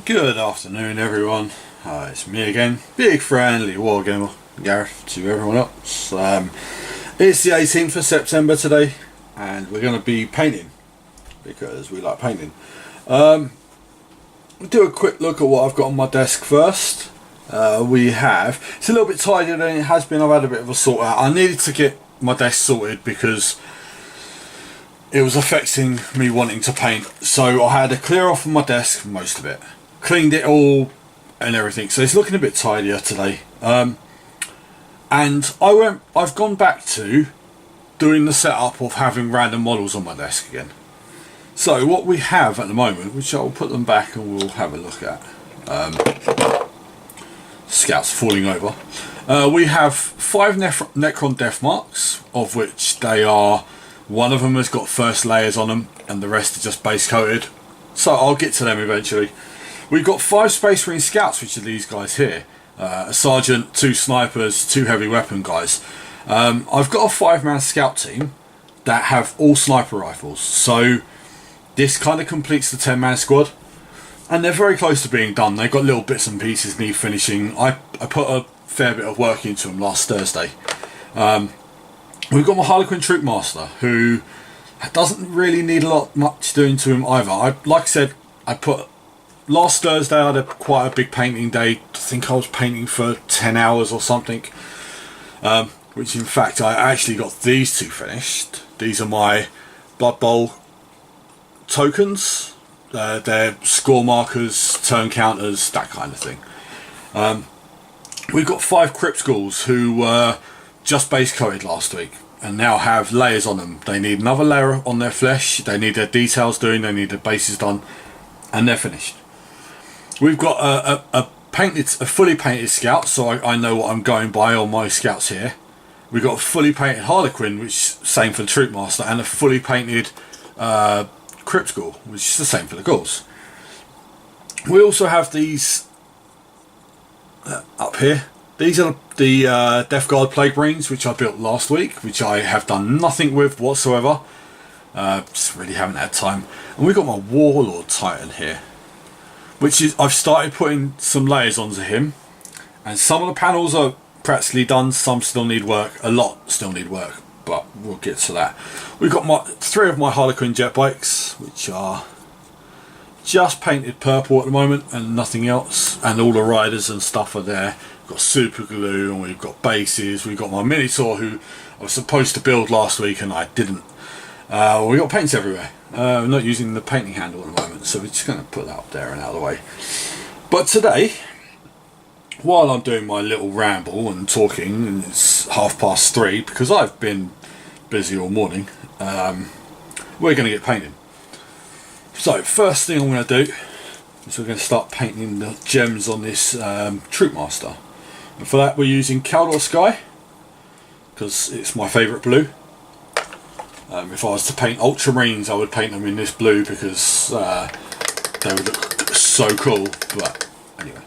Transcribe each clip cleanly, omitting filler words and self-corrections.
Good afternoon, everyone. It's me again, Big Friendly Wargamer Gareth to everyone else. It's the 18th of September today, and we're going to be painting because we like painting. We'll do a quick look at what I've got on my desk first. It's a little bit tidier than it has been. I've had a bit of a sort out. I needed to get my desk sorted because it was affecting me wanting to paint. So I had to clear off of my desk, most of it. Cleaned it all and everything, so it's looking a bit tidier today. And I've gone back to doing the setup of having random models on my desk again. So what we have at the moment, which I'll put them back and we'll have a look at, scouts falling over. We have 5 Necron death marks, of which one of them has got first layers on them and the rest are just base coated, so I'll get to them eventually. We've got 5 Space Marine scouts, which are these guys here, a sergeant, 2 snipers, 2 heavy weapon guys. I've got a 5-man scout team that have all sniper rifles, so this kind of completes the 10-man squad, and they're very close to being done. They've got little bits and pieces need finishing. I put a fair bit of work into them last Thursday. We've got my harlequin Troope Master, who doesn't really need much doing to him either. Like I said, last Thursday I had quite a big painting day. I think I was painting for 10 hours or something. Which in fact I actually got these 2 finished. These are my Blood Bowl tokens. They're score markers, turn counters, that kind of thing. We've got 5 Crypt Ghouls who were just base coated last week and now have layers on them. They need another layer on their flesh, they need their details doing, they need their bases done, and they're finished. We've got a fully painted scout, so I know what I'm going by on my scouts here. We've got a fully painted harlequin, which is same for the Troope Master, and a fully painted Crypt Ghoul, which is the same for the ghouls. We also have these up here. These are the Death Guard Plague Marines, which I built last week, which I have done nothing with whatsoever. Just really haven't had time. And we've got my Warlord Titan here, which is, I've started putting some layers onto him, and some of the panels are practically done, some still need work, a lot still need work, but we'll get to that. We've got 3 of my Harlequin jet bikes, which are just painted purple at the moment and nothing else, and all the riders and stuff are there. We've got super glue and we've got bases. We've got my Minotaur, who I was supposed to build last week and I didn't. We got paints everywhere. I'm not using the painting handle at the moment, so we're just going to put that up there and out of the way. But today, while I'm doing my little ramble and talking, and it's 3:30 because I've been busy all morning, we're going to get painting. So first thing I'm going to do is we're going to start painting the gems on this Troope Master, and for that we're using Caldor Sky because it's my favourite blue. If I was to paint Ultramarines, I would paint them in this blue because they would look so cool. But anyway,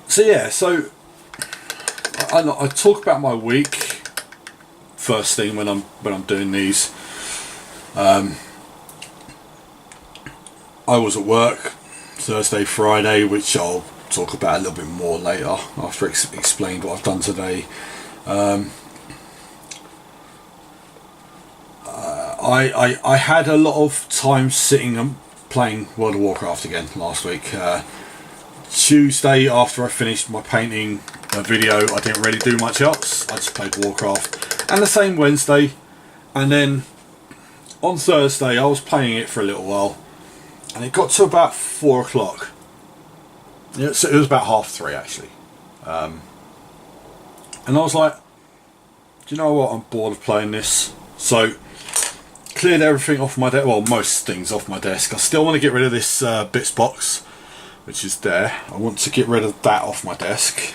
so yeah, so I talk about my week first thing when I'm doing these. I was at work Thursday, Friday, which I'll talk about a little bit more later after I explain what I've done today. I had a lot of time sitting and playing World of Warcraft again last week. Tuesday, after I finished my painting video, I didn't really do much else. I just played Warcraft, and the same Wednesday. And then on Thursday I was playing it for a little while, and it got to about 4 o'clock. It was about 3:30 actually, and I was like, do you know what, I'm bored of playing this. So cleared everything off my desk, well, most things off my desk. I still want to get rid of this bits box, which is there. I want to get rid of that off my desk,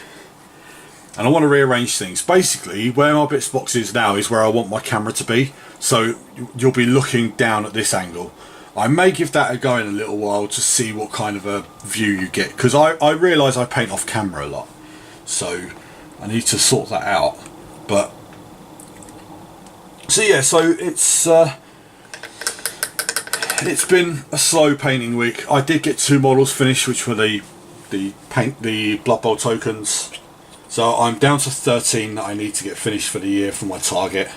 and I want to rearrange things. Basically, where my bits box is now is where I want my camera to be, so you'll be looking down at this angle. I may give that a go in a little while to see what kind of a view you get, because I realise I paint off camera a lot, so I need to sort that out. But so yeah, so it's it's been a slow painting week. I did get 2 models finished, which were the Blood Bowl tokens. So I'm down to 13 that I need to get finished for the year for my target.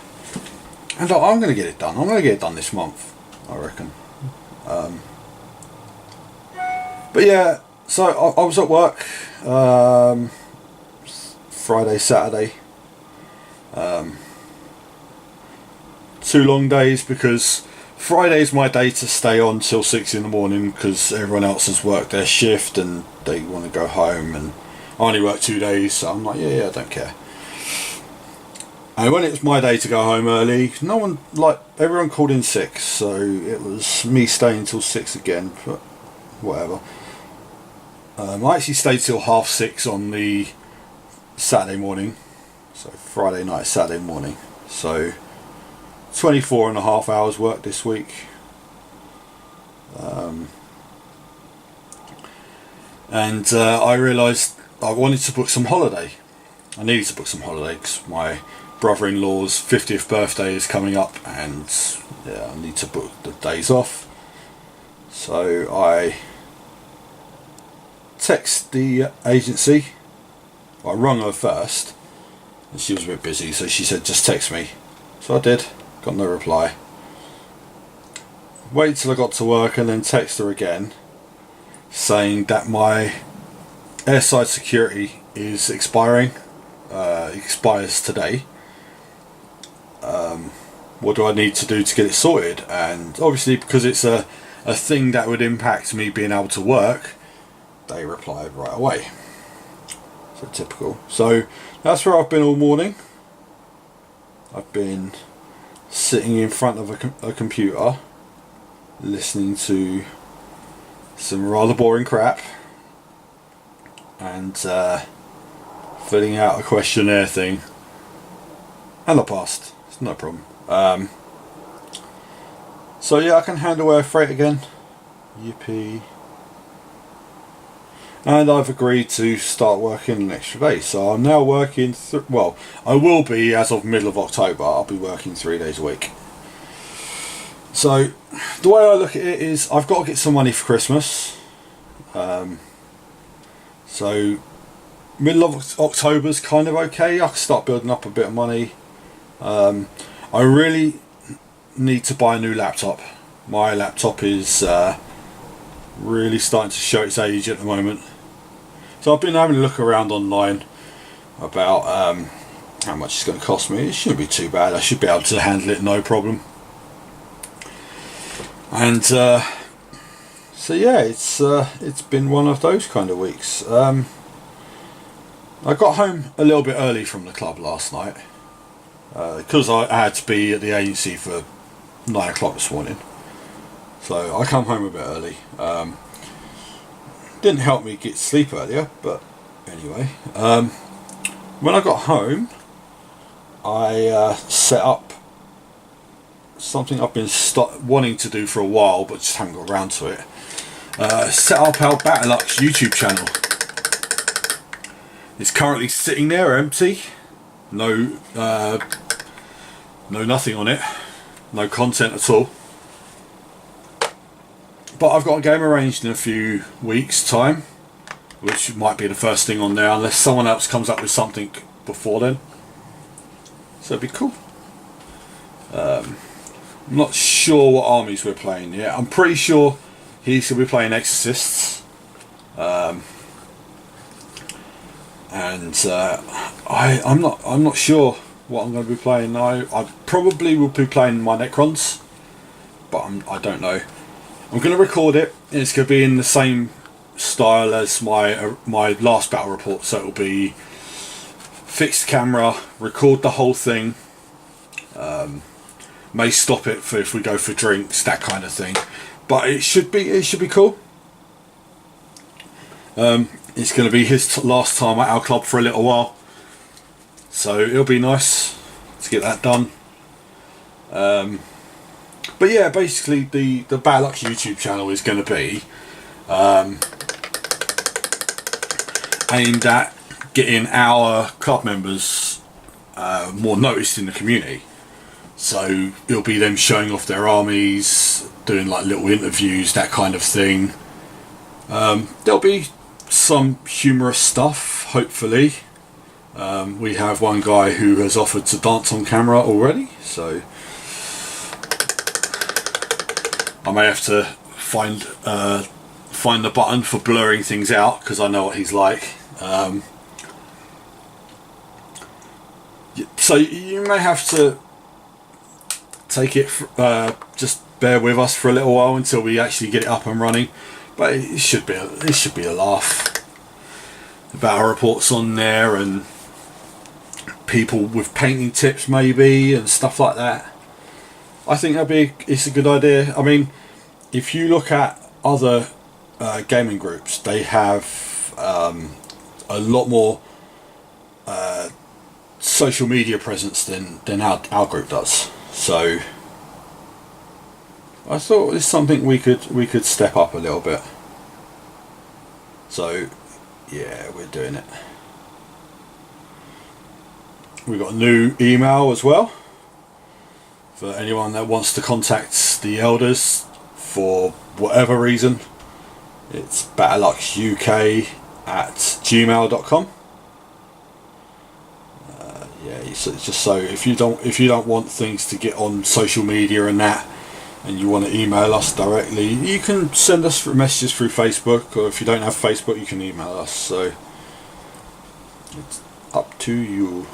And I'm going to get it done. I'm going to get it done this month, I reckon. But yeah, so I was at work Friday, Saturday. 2 long days because Friday's my day to stay on till 6 in the morning because everyone else has worked their shift and they want to go home, and I only work 2 days, so I'm like, yeah, I don't care. And when it was my day to go home early, everyone called in sick, so it was me staying till 6 again, but whatever. I actually stayed till 6:30 on the Saturday morning, so Friday night, Saturday morning, so 24.5 hours work this week. And I realised I wanted to book some holiday. I needed to book some holiday because my brother-in-law's 50th birthday is coming up, and yeah, I need to book the days off. So I text the agency. I rung her first and she was a bit busy, so she said just text me, so I did. Got no reply. Wait till I got to work and then text her again saying that my airside security is expiring. Expires today. What do I need to do to get it sorted? And obviously, because it's a thing that would impact me being able to work, they replied right away. So typical. So that's where I've been all morning. I've been sitting in front of a computer listening to some rather boring crap and filling out a questionnaire thing, and I passed. It's no problem. So yeah, I can handle air freight again. Yippee. And I've agreed to start working an extra day, so I'm now working well, I will be as of middle of October. I'll be working 3 days a week. So the way I look at it is I've got to get some money for Christmas. So middle of October's kind of okay. I can start building up a bit of money. I really need to buy a new laptop. My laptop is really starting to show its age at the moment. So I've been having a look around online about how much it's going to cost me. It shouldn't be too bad. I should be able to handle it no problem. And so yeah, it's been one of those kind of weeks. I got home a little bit early from the club last night because I had to be at the agency for 9 o'clock this morning. So I come home a bit early. Didn't help me get sleep earlier, but anyway, when I got home, I set up something I've been wanting to do for a while, but just haven't got around to it. Set up our Battlelux YouTube channel. It's currently sitting there empty. No nothing on it. No content at all. But I've got a game arranged in a few weeks' time, which might be the first thing on there, unless someone else comes up with something before then. So it'd be cool. I'm not sure what armies we're playing yet. I'm pretty sure he's going to be playing Exorcists. I'm not sure what I'm going to be playing. I probably will be playing my Necrons, but I don't know. I'm going to record it. It's going to be in the same style as my last battle report, so it'll be fixed camera, record the whole thing. May stop it for if we go for drinks, that kind of thing. But it should be cool. It's going to be his last time at our club for a little while, so it'll be nice to get that done. But yeah, basically the Battlelux YouTube channel is going to be aimed at getting our club members more noticed in the community. So it'll be them showing off their armies, doing like little interviews, that kind of thing. There'll be some humorous stuff, hopefully. We have one guy who has offered to dance on camera already, so I may have to find the button for blurring things out, because I know what he's like. So you may have to take it, just bear with us for a little while until we actually get it up and running. But it should be a laugh. The battle reports on there, and people with painting tips maybe, and stuff like that. I think it's a good idea. I mean, if you look at other gaming groups, they have a lot more social media presence than our group does. So I thought it's something we could step up a little bit. So yeah, we're doing it. We've got a new email as well for anyone that wants to contact the elders for whatever reason. It's batterlucksuk@gmail.com. Yeah, so it's just so if you don't want things to get on social media and that, and you want to email us directly, you can send us messages through Facebook, or if you don't have Facebook, you can email us. So it's up to you.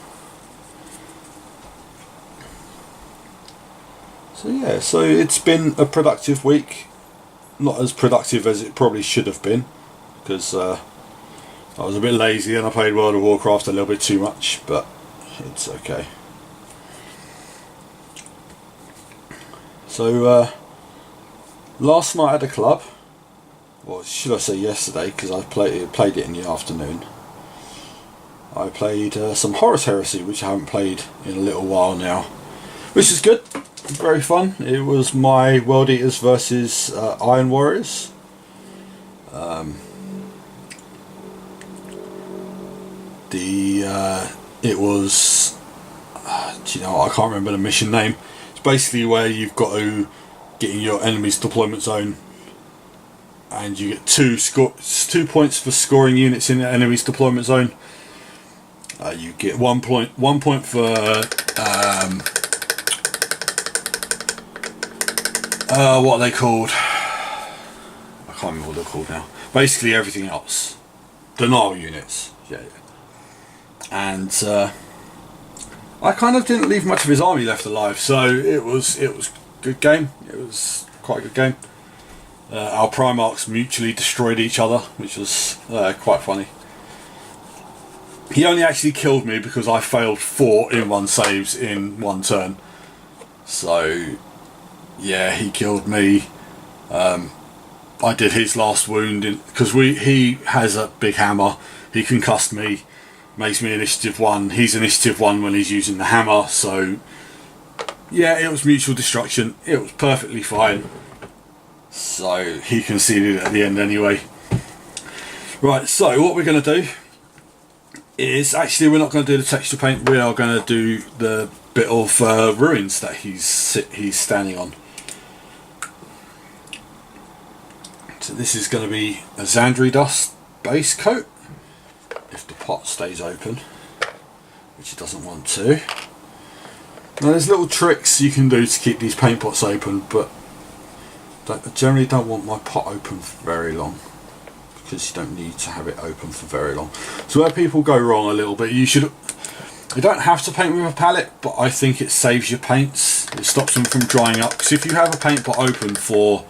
So yeah, so it's been a productive week. Not as productive as it probably should have been, because I was a bit lazy and I played World of Warcraft a little bit too much, but it's okay. So last night at the club, or should I say yesterday, because I played it in the afternoon, I played some Horus Heresy, which I haven't played in a little while now, which is good. Very fun. It was my World Eaters versus Iron Warriors. It was do you know, I can't remember the mission name. It's basically where you've got to get in your enemy's deployment zone, and you get 2 points for scoring units in the enemy's deployment zone. You get 1 point for what are they called? I can't remember what they're called now. Basically everything else. Denial units. Yeah. And I kind of didn't leave much of his army left alive, so it was a good game. It was quite a good game. Our Primarchs mutually destroyed each other, which was quite funny. He only actually killed me because I failed 4 in-1 saves in 1 turn. So yeah, he killed me. I did his last wound because he has a big hammer. He concussed me, makes me initiative 1. He's initiative 1 when he's using the hammer. So yeah, it was mutual destruction. It was perfectly fine. So he conceded at the end anyway. Right, so what we're going to do is, actually we're not going to do the texture paint. We are going to do the bit of ruins that he's standing on. So this is going to be a Xandri dust base coat, if the pot stays open, which it doesn't want to. Now there's little tricks you can do to keep these paint pots open, but I generally don't want my pot open for very long, because you don't need to have it open for very long. So where people go wrong a little bit, you don't have to paint with a palette, but I think it saves your paints. It stops them from drying up, because if you have a paint pot open for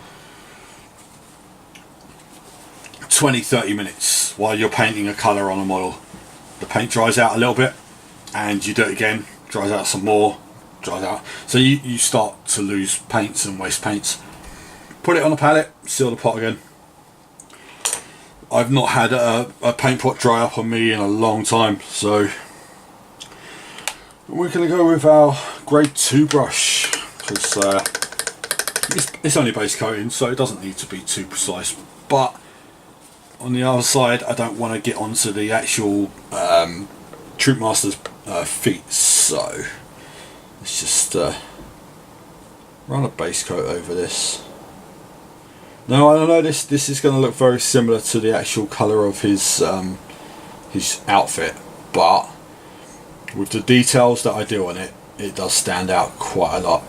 20-30 minutes while you're painting a colour on a model, the paint dries out a little bit, and you do it again, dries out some more, dries out. So you start to lose paints and waste paints. Put it on a palette, seal the pot again. I've not had a paint pot dry up on me in a long time, so we're going to go with our grade 2 brush, because it's only base coating, so it doesn't need to be too precise. But on the other side, I don't want to get onto the actual Troope Master's feet, so let's just run a base coat over this. Now I know this is going to look very similar to the actual colour of his outfit, but with the details that I do on it, it does stand out quite a lot.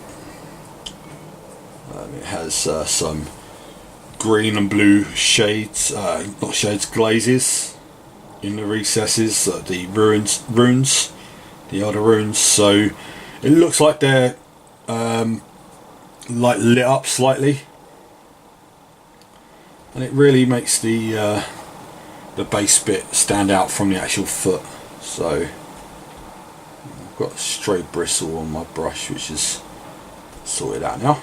It has some green and blue shades, not shades, glazes in the recesses, the runes, the other runes. So it looks like they're like lit up slightly, and it really makes the base bit stand out from the actual foot. So I've got a stray bristle on my brush, which is sorted out now.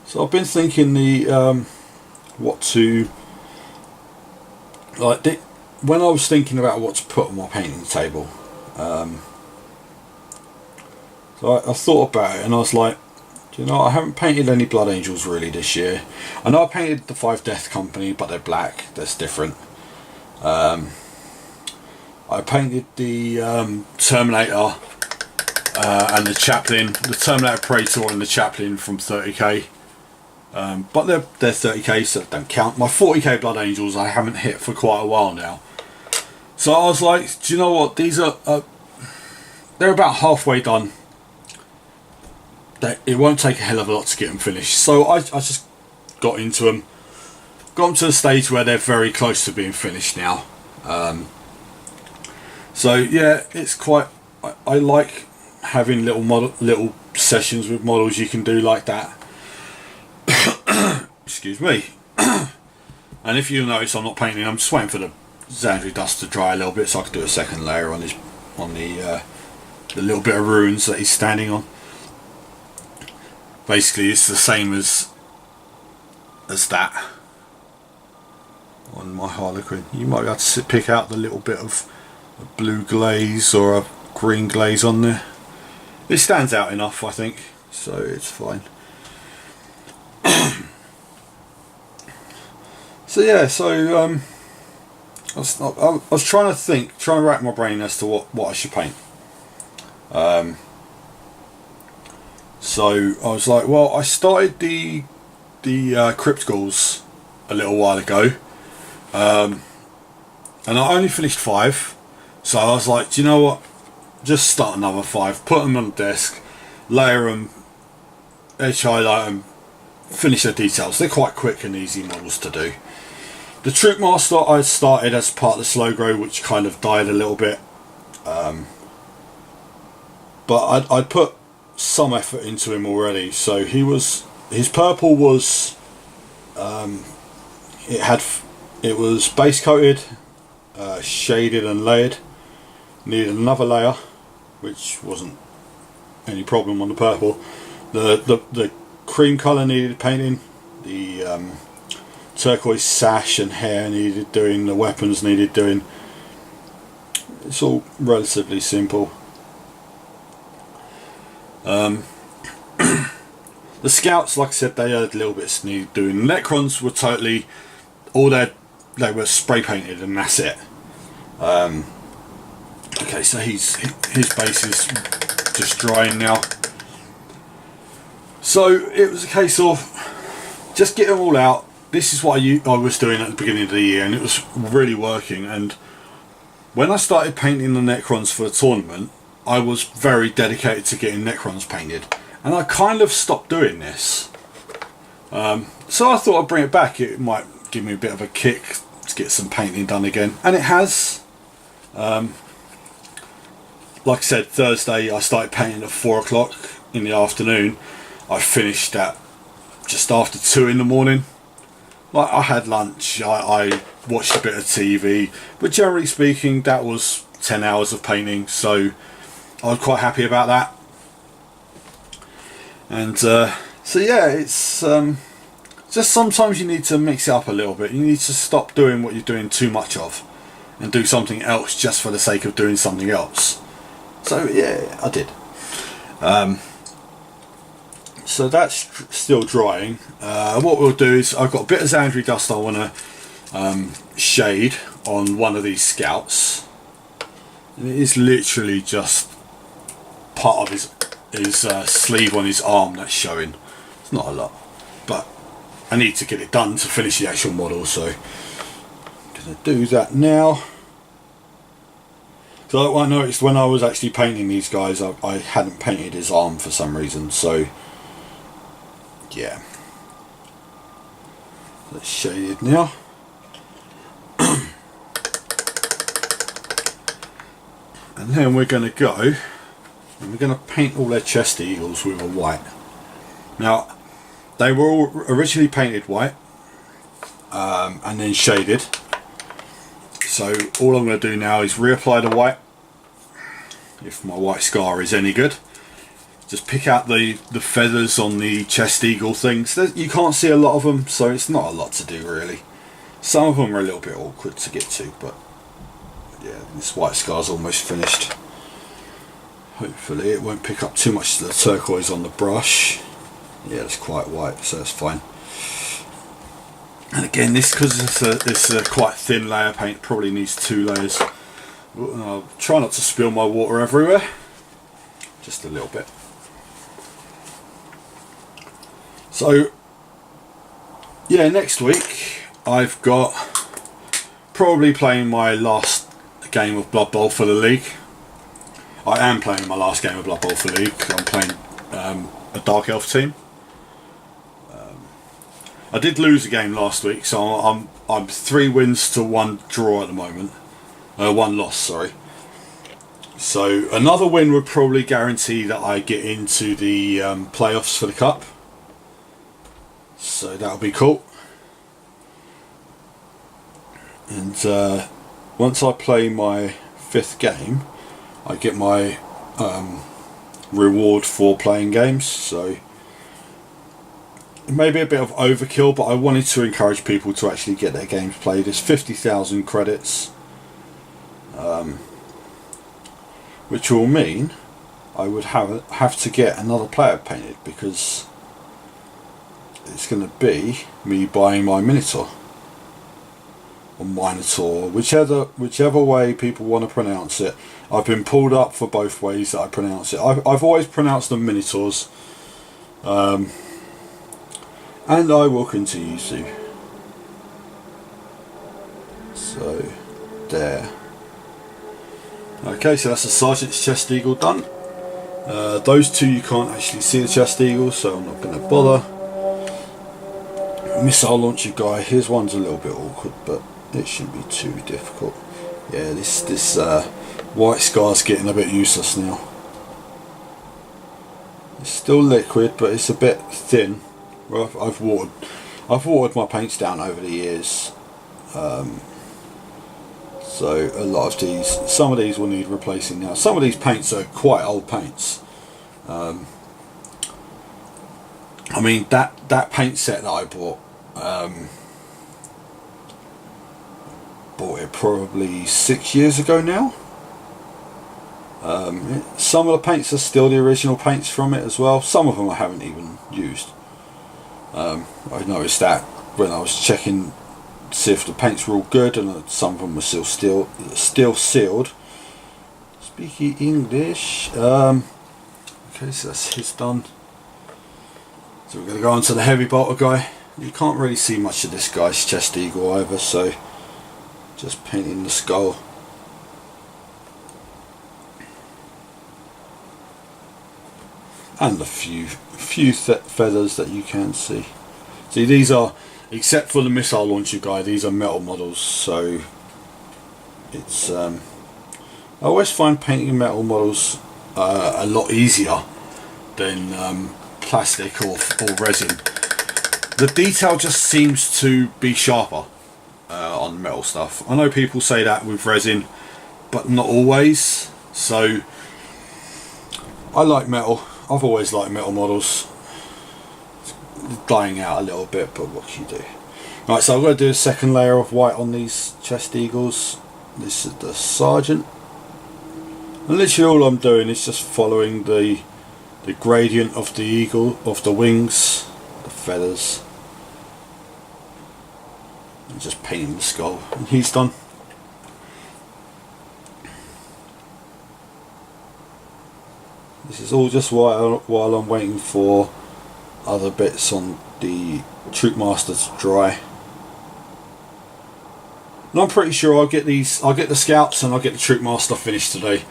So I've been thinking what to like when I was thinking about what to put on my painting table. So I thought about it, and I was like, do you know, I haven't painted any Blood Angels really this year. I know I painted the 5 Death Company, but they're black. That's different. I painted the Terminator and the Chaplain, the Terminator Praetor and the Chaplain from 30k. But they're 30k, so that don't count. My 40k Blood Angels I haven't hit for quite a while now. So I was like, do you know what? These are they're about halfway done. It won't take a hell of a lot to get them finished. So I just got into them. Got them to the stage where they're very close to being finished now. So yeah, it's quite. I like having little sessions with models you can do like that. Excuse me. And if you notice, I'm not painting. I'm just waiting for the Xandri dust to dry a little bit, so I can do a second layer on the little bit of ruins that he's standing on. Basically, it's the same as that on my harlequin. You might be able to pick out the little bit of a blue glaze or a green glaze on there. It stands out enough, I think, so it's fine. So yeah, I was trying to rack my brain as to what I should paint. So I was like, well, I started the Crypt Ghouls a little while ago, and I only finished 5. So I was like, do you know what? Just start another 5, put them on the desk, layer them, edge highlight them, finish their details. They're quite quick and easy models to do. The Troope Master I started as part of the slow grow, which kind of died a little bit, but I'd put some effort into him already. So his purple was it was base coated, shaded and layered. Needed another layer, which wasn't any problem on the purple. The cream colour needed painting. The turquoise sash and hair needed doing. The weapons needed doing. It's all relatively simple. The scouts, like I said, they had little bits needed doing. The Necrons were totally they were spray painted and that's it. Okay, so his base is just drying now. So it was a case of just get them all out. This is what I was doing at the beginning of the year, and it was really working. And when I started painting the Necrons for the tournament, I was very dedicated to getting Necrons painted, and I kind of stopped doing this. So I thought I'd bring it back. It might give me a bit of a kick to get some painting done again, and it has. Like I said, Thursday I started painting at 4 o'clock in the afternoon. I finished at just after 2 in the morning. Like, I had lunch, I watched a bit of TV, but generally speaking that was 10 hours of painting, so I was quite happy about that. And so yeah, it's just sometimes you need to mix it up a little bit. You need to stop doing what you're doing too much of and do something else just for the sake of doing something else. So yeah, I did. So that's still drying. What we'll do is, I've got a bit of Xandri dust I want to shade on one of these scouts. And it is literally just part of his sleeve on his arm that's showing. It's not a lot, but I need to get it done to finish the actual model, so I'm going to do that now. So I noticed when I was actually painting these guys, I hadn't painted his arm for some reason, so yeah. Let's shade it now. And then we're going to go and we're going to paint all their chest eagles with a white. Now, they were all originally painted white and then shaded. So all I'm going to do now is reapply the white, if my white scar is any good. Just pick out the feathers on the chest eagle things. You can't see a lot of them, so it's not a lot to do really. Some of them are a little bit awkward to get to, but yeah, this white scar's almost finished. Hopefully it won't pick up too much of the turquoise on the brush. Yeah, it's quite white, so that's fine. And again, this, because it's a quite thin layer paint, probably needs 2 layers. I'll try not to spill my water everywhere, just a little bit. So yeah, next week I've got probably playing my last game of Blood Bowl for the league. I am playing my last game of Blood Bowl for the league. I'm playing a Dark Elf team. I did lose a game last week, so I'm 3 wins to 1 draw at the moment. 1 loss, sorry. So another win would probably guarantee that I get into the playoffs for the cup. So that'll be cool. And once I play my 5th game, I get my reward for playing games. So it may be a bit of overkill, but I wanted to encourage people to actually get their games played. It's 50,000 credits, which will mean I would have to get another player painted, because it's going to be me buying my Minotaur or Minotaur, whichever way people want to pronounce it. I've been pulled up for both ways that I pronounce it. I've always pronounced them Minotaurs, and I will continue to. So there. Okay, so that's the Sergeant's chest eagle done. Those 2 you can't actually see the chest eagle, so I'm not going to bother. Missile launcher guy, his one's a little bit awkward, but it shouldn't be too difficult. Yeah, this white scar's getting a bit useless now. It's still liquid, but it's a bit thin. Well, I've watered my paints down over the years, so a lot of these, some of these will need replacing now. Some of these paints are quite old paints. I mean that paint set that I bought it probably 6 years ago now. Some of the paints are still the original paints from it as well. Some of them I haven't even used. I noticed that when I was checking to see if the paints were all good, and some of them were still sealed. Speaking English. Okay, so that's his done. So we're going to go on to the heavy bolter guy. You can't really see much of this guy's chest eagle either, so just painting the skull. And a few feathers that you can see. See, these are, except for the missile launcher guy, these are metal models, so it's I always find painting metal models a lot easier than plastic or resin. The detail just seems to be sharper on metal stuff. I know people say that with resin, but not always. So I like metal. I've always liked metal models. It's dying out a little bit, but what can you do? Right, so I'm going to do a second layer of white on these chest eagles. This is the Sergeant. And literally all I'm doing is just following the gradient of the eagle, of the wings, the feathers, and just painting the skull. And he's done. This is all just while I'm waiting for other bits on the Troope Master to dry. And I'm pretty sure I'll get the Scouts and I'll get the Troope Master finished today.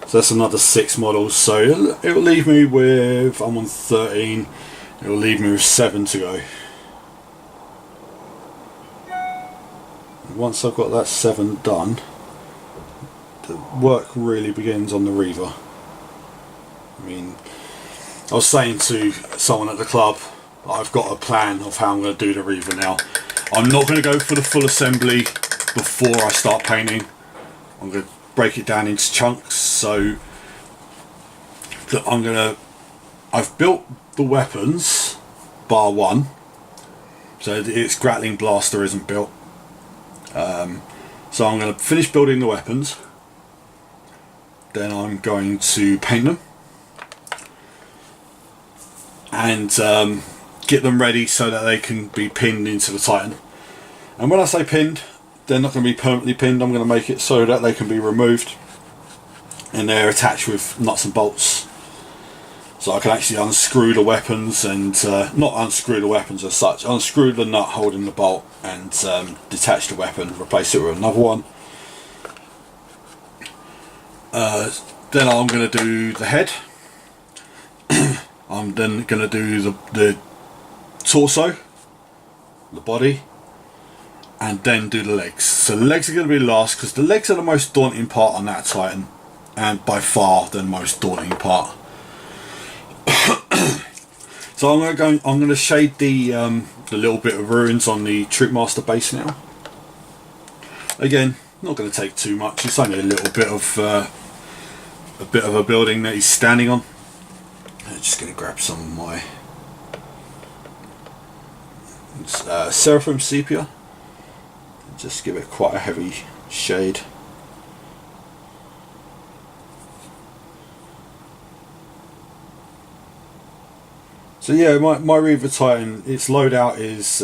So that's another 6 models. So it'll leave me with, I'm on 13, it'll leave me with 7 to go. And once I've got that 7 done, the work really begins on the Reaver. I mean, I was saying to someone at the club, I've got a plan of how I'm going to do the Reaver now. I'm not going to go for the full assembly before I start painting. I'm going to break it down into chunks. So I've built the weapons bar 1, so its Gatling blaster isn't built. So I'm going to finish building the weapons, then I'm going to paint them and get them ready so that they can be pinned into the Titan. And when I say pinned, they're not going to be permanently pinned. I'm going to make it so that they can be removed and they're attached with nuts and bolts, so I can actually unscrew the weapons and not unscrew the weapons as such, unscrew the nut holding the bolt and detach the weapon, replace it with another one. Then I'm going to do the head. I'm then going to do the torso, the body, and then do the legs. So the legs are going to be last because the legs are the most daunting part on that Titan, and by far the most daunting part. So I'm going to shade the little bit of ruins on the Troope Master base now. Again, not going to take too much. It's only a little bit of a building that he's standing on. I'm just going to grab some of my Seraphim Sepia. Just give it quite a heavy shade. So yeah, my Reaver Titan, its loadout is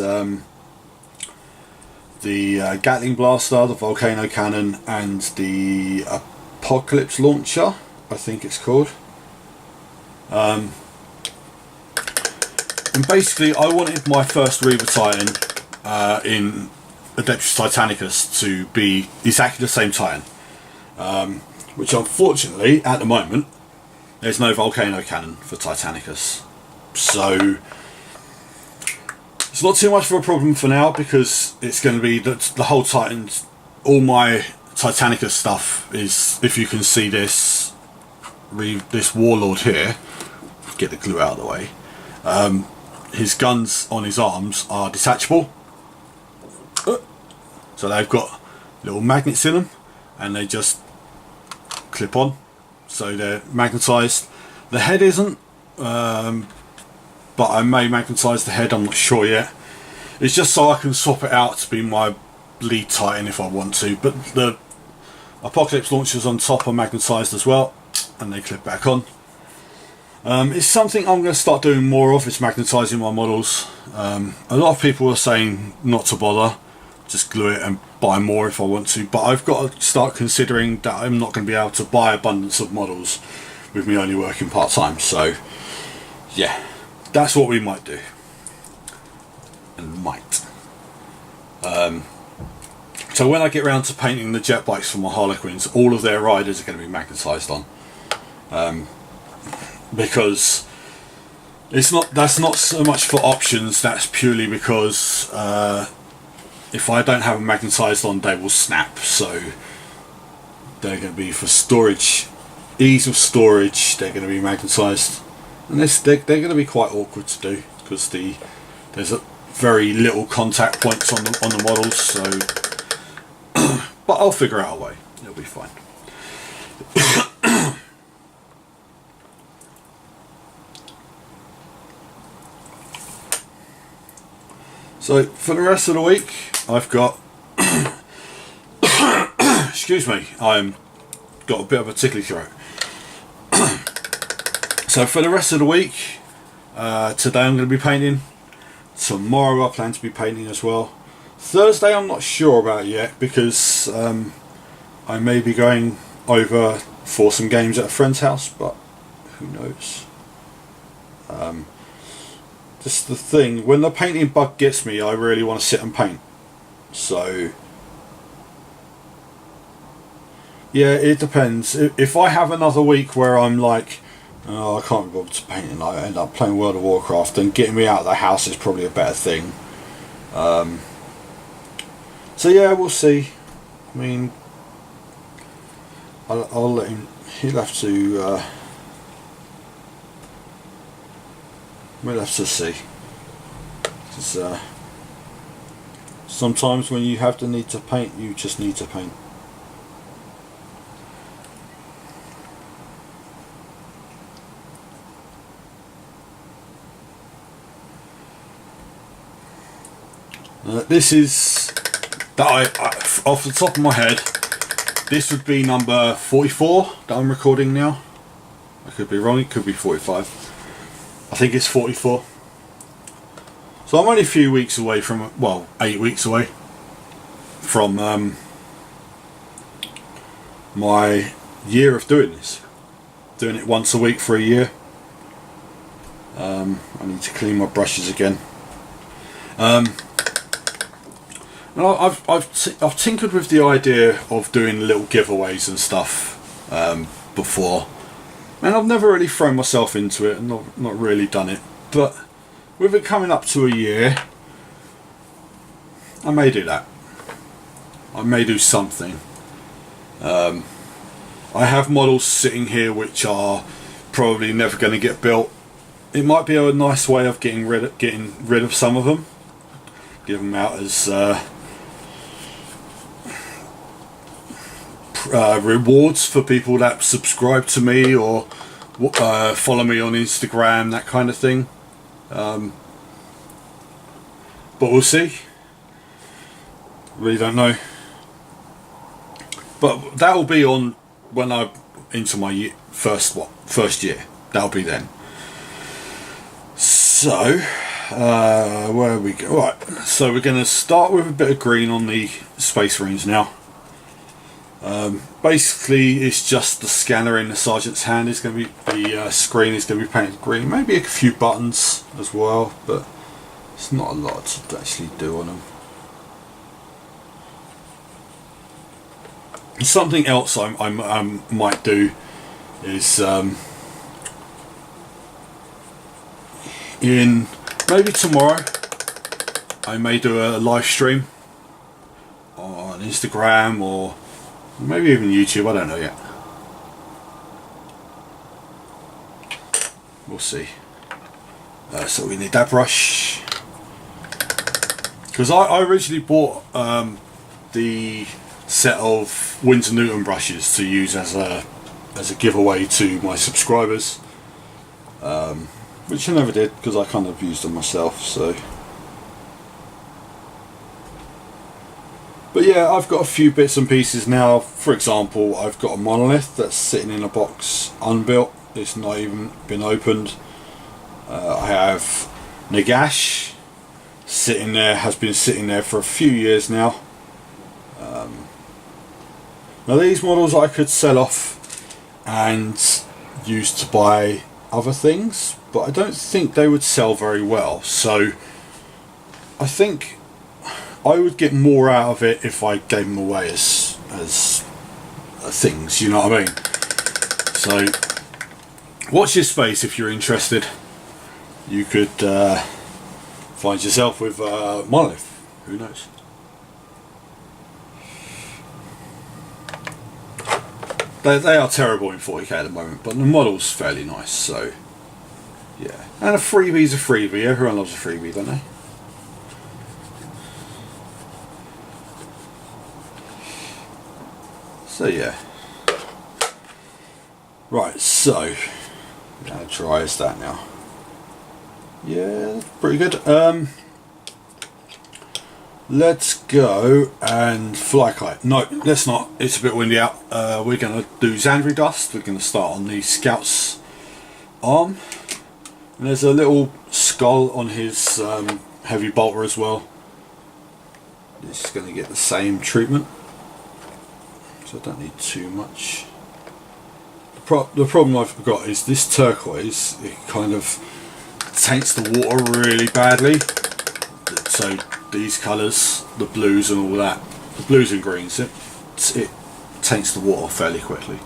the Gatling blaster, the volcano cannon, and the apocalypse launcher, I think it's called. And basically I wanted my first Reaver Titan in Adeptus Titanicus to be exactly the same Titan, which unfortunately at the moment there's no volcano cannon for Titanicus, so it's not too much of a problem for now, because it's going to be the whole Titans. All my Titanicus stuff is, if you can see this warlord here, get the glue out of the way, his guns on his arms are detachable. So they've got little magnets in them and they just clip on, so they're magnetised. The head isn't, but I may magnetise the head, I'm not sure yet. It's just so I can swap it out to be my lead Titan if I want to, but the apocalypse launchers on top are magnetised as well and they clip back on. It's something I'm going to start doing more of, is magnetising my models. A lot of people are saying not to bother, just glue it and buy more if I want to, but I've got to start considering that I'm not going to be able to buy abundance of models with me only working part-time. So yeah, that's what we might do. And might. So when I get around to painting the jet bikes for my harlequins, all of their riders are going to be magnetised on. Because that's not so much for options, that's purely because if I don't have them magnetised on, they will snap. So they're going to be for storage, ease of storage, they're going to be magnetised. And they're going to be quite awkward to do, because there's a very little contact points on the models, so but I'll figure out a way, it'll be fine. So for the rest of the week I've got excuse me, I'm got a bit of a tickly throat. So for the rest of the week, today I'm going to be painting. Tomorrow I plan to be painting as well. Thursday I'm not sure about yet, because I may be going over for some games at a friend's house, but who knows. Just the thing, when the painting bug gets me, I really want to sit and paint. So yeah, it depends. If I have another week where I'm like, oh, I can't be bothered to paint and I end up playing World of Warcraft, then getting me out of the house is probably a better thing. So yeah, we'll see. I mean, I'll let him, he'll have to we'll have to see. Because sometimes when you have the need to paint, you just need to paint. This is that I off the top of my head, this would be number 44 that I'm recording now. I could be wrong, it could be 45. I think it's 44. So I'm only a few weeks away from, well, 8 weeks away from my year of doing this. Doing it once a week for a year. I need to clean my brushes again. And I've tinkered with the idea of doing little giveaways and stuff before, and I've never really thrown myself into it and not really done it. But with it coming up to a year, I may do that. I may do something. I have models sitting here which are probably never going to get built. It might be a nice way of getting rid of some of them. Give them out as rewards for people that subscribe to me or follow me on Instagram, that kind of thing. But we'll see. Really don't know. But that will be on when I'm into my first year. That'll be then. So where we go? Right. So we're going to start with a bit of green on the Space Marines now. Basically, it's just the scanner in the sergeant's hand is going to be, the screen is going to be painted green. Maybe a few buttons as well, but it's not a lot to actually do on them. Something else I might do is in maybe tomorrow I may do a live stream on Instagram or maybe even YouTube, I don't know yet. We'll see. So we need that brush. Because I originally bought the set of Winsor Newton brushes to use as a giveaway to my subscribers. Which I never did because I kind of used them myself, so. But yeah, I've got a few bits and pieces now. For example, I've got a monolith that's sitting in a box unbuilt. It's not even been opened. I have Nagash sitting there, has been sitting there for a few years now. Now these models I could sell off and use to buy other things, but I don't think they would sell very well. So I think I would get more out of it if I gave them away as things, you know what I mean? So watch this space if you're interested. You could find yourself with monolith, who knows? They are terrible in 40k at the moment, but the model's fairly nice, so yeah. And a freebie's a freebie. Everyone loves a freebie, don't they? So yeah. Right, so how dry is that now? Yeah, that's pretty good. Let's go and fly kite. No, let's not. It's a bit windy out. We're going to do Xandri Dust. We're going to start on the Scout's arm. And there's a little skull on his heavy bolter as well. This is going to get the same treatment. So I don't need too much. The the problem I've got is this turquoise, it kind of taints the water really badly. So these colours, the blues and all that, the blues and greens, it taints the water fairly quickly,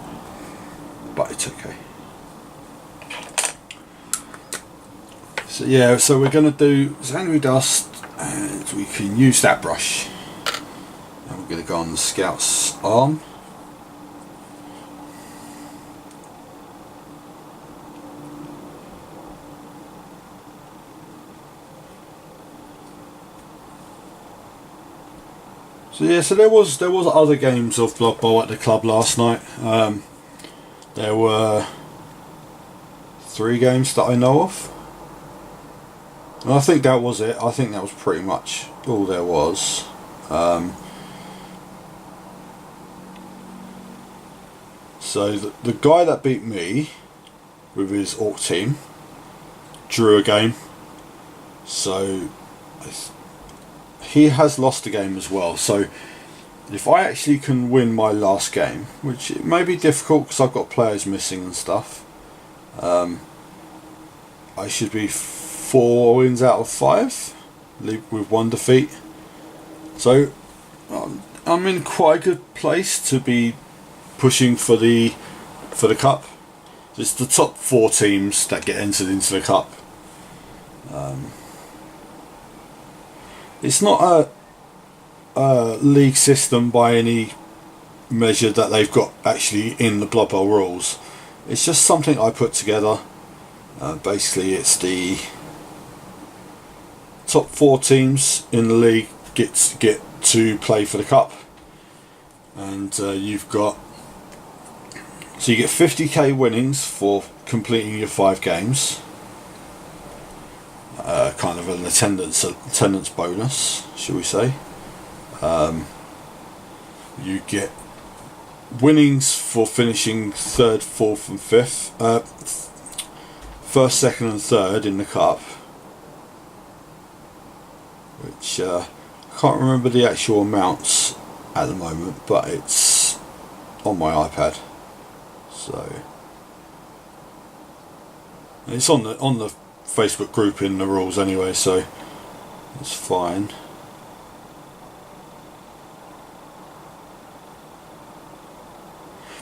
but it's okay. So yeah, so we're going to do angry dust, and we can use that brush, and we're going to go on the Scout's arm. So yeah, so there was other games of Blood Bowl at the club last night. There were 3 games that I know of, and I think that was it. I think that was pretty much all there was. So the guy that beat me with his Orc team drew a game, so he has lost a game as well. So if I actually can win my last game, which it may be difficult because I've got players missing and stuff, I should be 4 wins out of 5 with 1 defeat. So I'm in quite a good place to be pushing for the cup. It's the top 4 teams that get entered into the cup. It's not a league system by any measure that they've got actually in the Blood Bowl rules. It's just something I put together. Basically, it's the top 4 teams in the league get to play for the cup, and you've got, so you get 50k winnings for completing your 5 games. Kind of an attendance bonus, shall we say. You get winnings for finishing 3rd, 4th and 5th, 1st, 2nd and 3rd in the cup, which I can't remember the actual amounts at the moment, but it's on my iPad, so it's on the Facebook group in the rules anyway, so it's fine.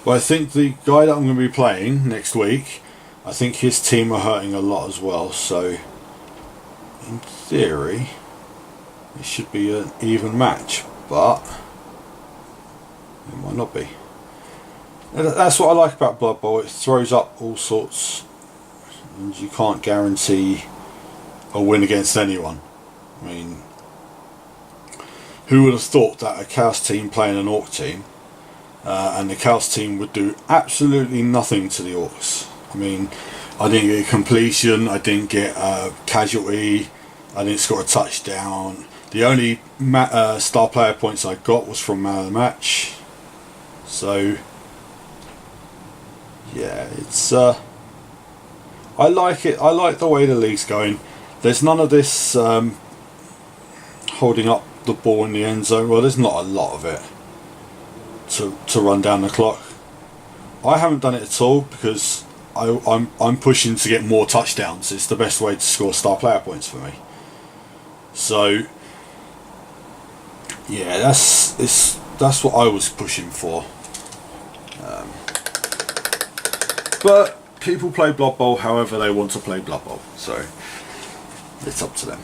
But I think the guy that I'm going to be playing next week, I think his team are hurting a lot as well, so in theory it should be an even match, but it might not be. That's what I like about Blood Bowl, it throws up all sorts, and you can't guarantee a win against anyone. I mean, who would have thought that a Chaos team playing an Orc team, and the Chaos team would do absolutely nothing to the Orcs. I mean, I didn't get a completion, I didn't get a casualty, I didn't score a touchdown. The only star player points I got was from man of the match. So yeah, it's I like it. I like the way the league's going. There's none of this holding up the ball in the end zone. Well, there's not a lot of it to run down the clock. I haven't done it at all because I'm pushing to get more touchdowns. It's the best way to score star player points for me. So yeah, that's what I was pushing for. But people play Blood Bowl however they want to play Blood Bowl, so it's up to them.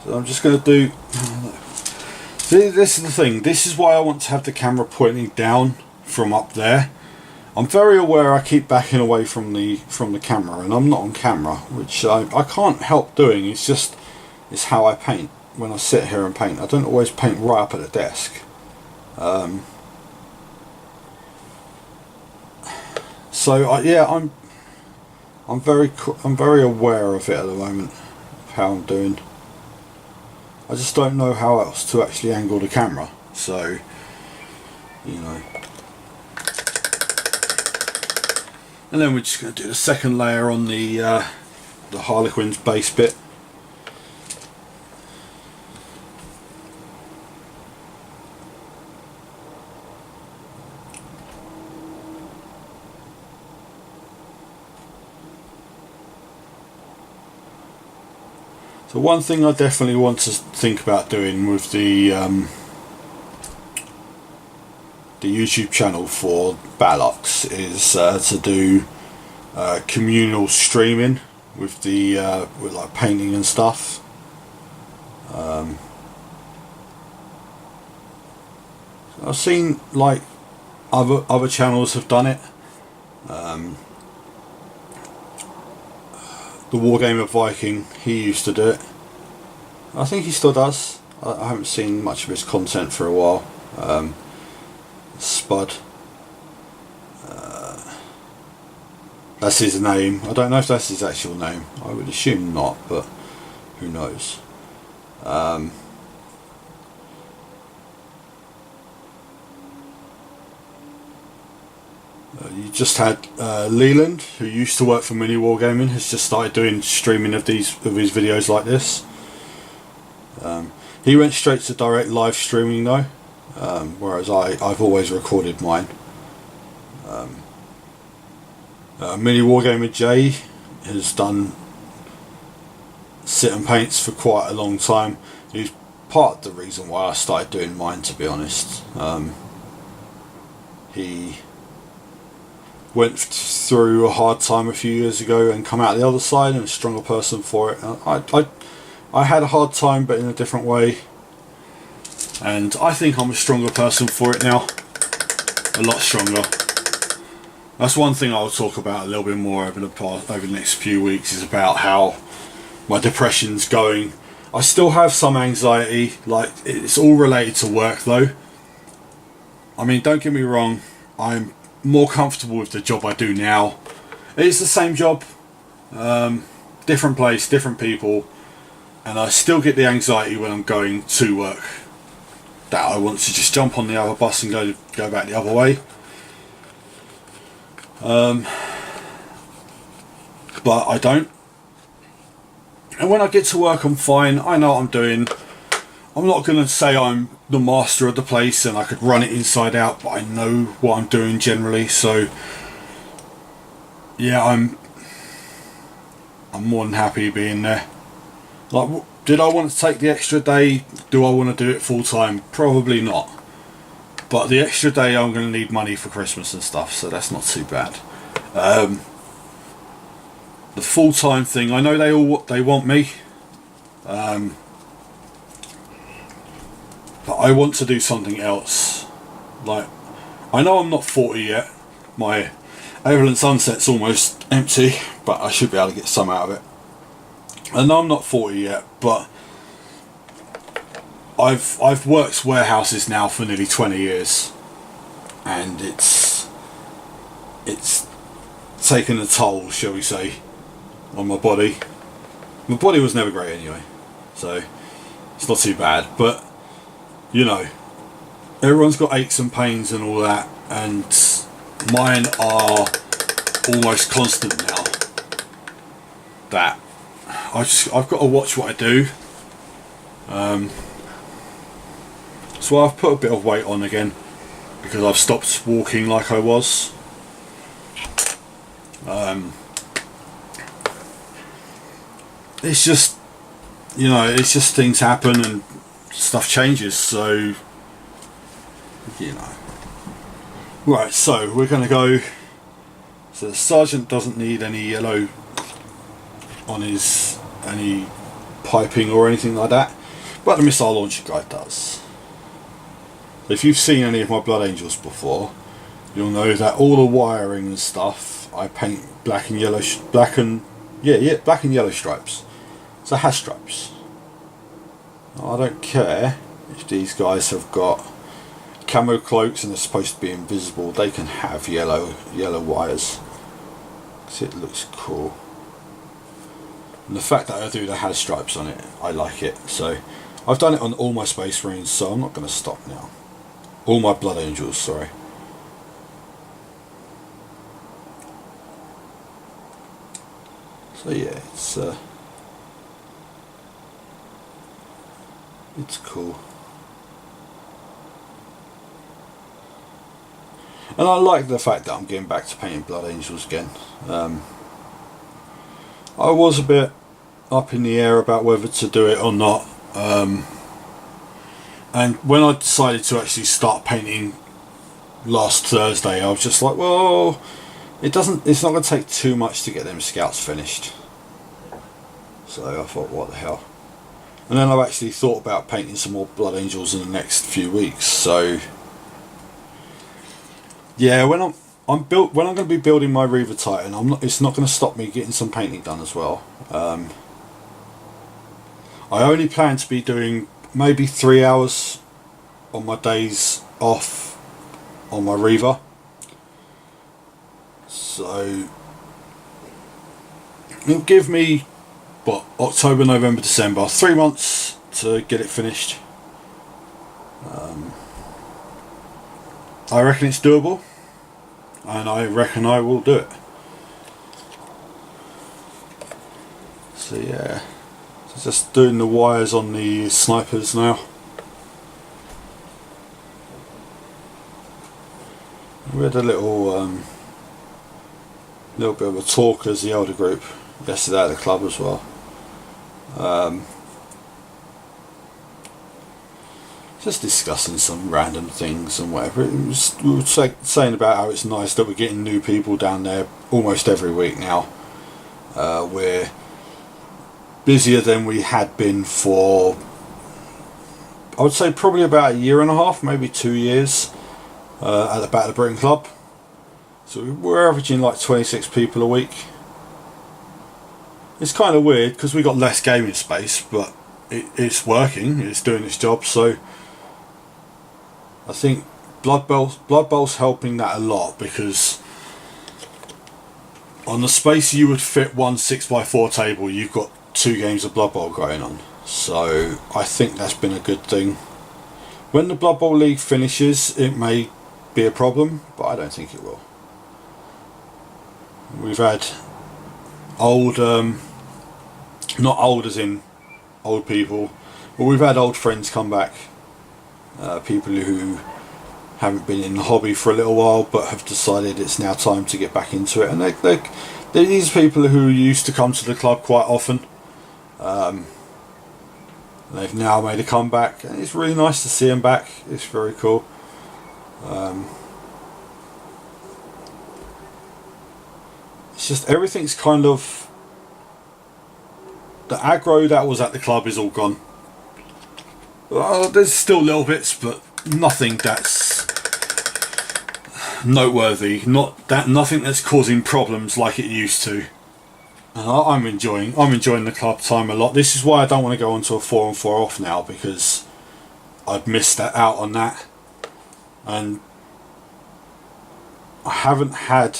So I'm just going to do. See, this is the thing. This is why I want to have the camera pointing down from up there. I'm very aware I keep backing away from the camera, and I'm not on camera, which I can't help doing. It's how I paint when I sit here and paint. I don't always paint right up at the desk. So yeah, I'm very aware of it at the moment, of how I'm doing. I just don't know how else to actually angle the camera. So, you know. And then we're just going to do the second layer on the harlequin's base bit. So one thing I definitely want to think about doing with the YouTube channel for Battleaxe is to do communal streaming with the with like painting and stuff. I've seen like other channels have done it. The Wargamer Viking, he used to do it. I think he still does. I haven't seen much of his content for a while. Spud, that's his name. I don't know if that's his actual name. I would assume not, but who knows. You just had Leland, who used to work for Mini Wargaming, has just started doing streaming of his videos like this. He went straight to direct live streaming though, whereas I've always recorded mine. Mini Wargamer J has done sit and paints for quite a long time. He's part of the reason why I started doing mine, to be honest. He went through a hard time a few years ago and come out the other side and a stronger person for it. I had a hard time, but in a different way, and I think I'm a stronger person for it now, a lot stronger. That's one thing I'll talk about a little bit more over the next few weeks, is about how my depression's going. I still have some anxiety, like it's all related to work though. I mean, don't get me wrong, I'm more comfortable with the job I do now. It's the same job, different place, different people, and I still get the anxiety when I'm going to work, that I want to just jump on the other bus and go back the other way. But I don't. And when I get to work, I'm fine. I know what I'm doing. I'm not going to say I'm the master of the place and I could run it inside out, but I know what I'm doing generally. So yeah, I'm more than happy being there. Like, did I want to take the extra day? Do I want to do it full time? Probably not. But the extra day, I'm going to need money for Christmas and stuff, so that's not too bad. The full time thing, I know they want me. But I want to do something else. Like, I know I'm not 40 yet. My Evelyn Sunset's almost empty, but I should be able to get some out of it. I know I'm not 40 yet, but I've worked warehouses now for nearly 20 years, and it's taken a toll, shall we say, on my body. My body was never great anyway, so it's not too bad, but you know, everyone's got aches and pains and all that, and mine are almost constant now. That I've got to watch what I do. So I've put a bit of weight on again because I've stopped walking like I was. It's just, you know, it's just things happen and stuff changes, so you know. Right, so we're going to go. So the sergeant doesn't need any yellow on his, any piping or anything like that, but the missile launcher guy does. If you've seen any of my Blood Angels before, you'll know that all the wiring and stuff I paint black and yellow, black and yellow stripes. So hash stripes. I don't care if these guys have got camo cloaks and they're supposed to be invisible. They can have yellow wires, because it looks cool. And the fact that I do the hash stripes on it, I like it. So I've done it on all my Space Marines, so I'm not going to stop now. All my Blood Angels, sorry. So yeah, it's cool. And I like the fact that I'm getting back to painting Blood Angels again. I was a bit up in the air about whether to do it or not. And when I decided to actually start painting last Thursday, I was just like, well, it's not going to take too much to get them scouts finished. So I thought, what the hell. And then I've actually thought about painting some more Blood Angels in the next few weeks. So yeah, when I'm going to be building my Reaver Titan, it's not going to stop me getting some painting done as well. I only plan to be doing maybe 3 hours on my days off on my Reaver. So it'll give me, what, October, November, December, 3 months to get it finished. I reckon it's doable, and I reckon I will do it. So yeah, just doing the wires on the snipers now. We had a little bit of a talk as the elder group yesterday at the club as well. Just discussing some random things and whatever. We were saying about how it's nice that we're getting new people down there almost every week now. We're busier than we had been for, I would say, probably about a year and a half, maybe 2 years, at the Battle of Britain Club. So we're averaging like 26 people a week. It's kind of weird because we got less gaming space, but it's working, it's doing its job. So I think Blood Bowl's helping that a lot, because on the space you would fit one 6x4 table, you've got 2 games of Blood Bowl going on. So I think that's been a good thing. When the Blood Bowl League finishes, it may be a problem, but I don't think it will. We've had old, not old as in old people, but we've had old friends come back. People who haven't been in the hobby for a little while but have decided it's now time to get back into it, and they're these people who used to come to the club quite often. They've now made a comeback, and it's really nice to see them back. It's very cool. It's just everything's kind of, the aggro that was at the club is all gone. Well, there's still little bits, but nothing that's noteworthy. Nothing that's causing problems like it used to. And I'm enjoying the club time a lot. This is why I don't want to go onto a 4-on-4 off now, because I'd missed out on that. And I haven't had,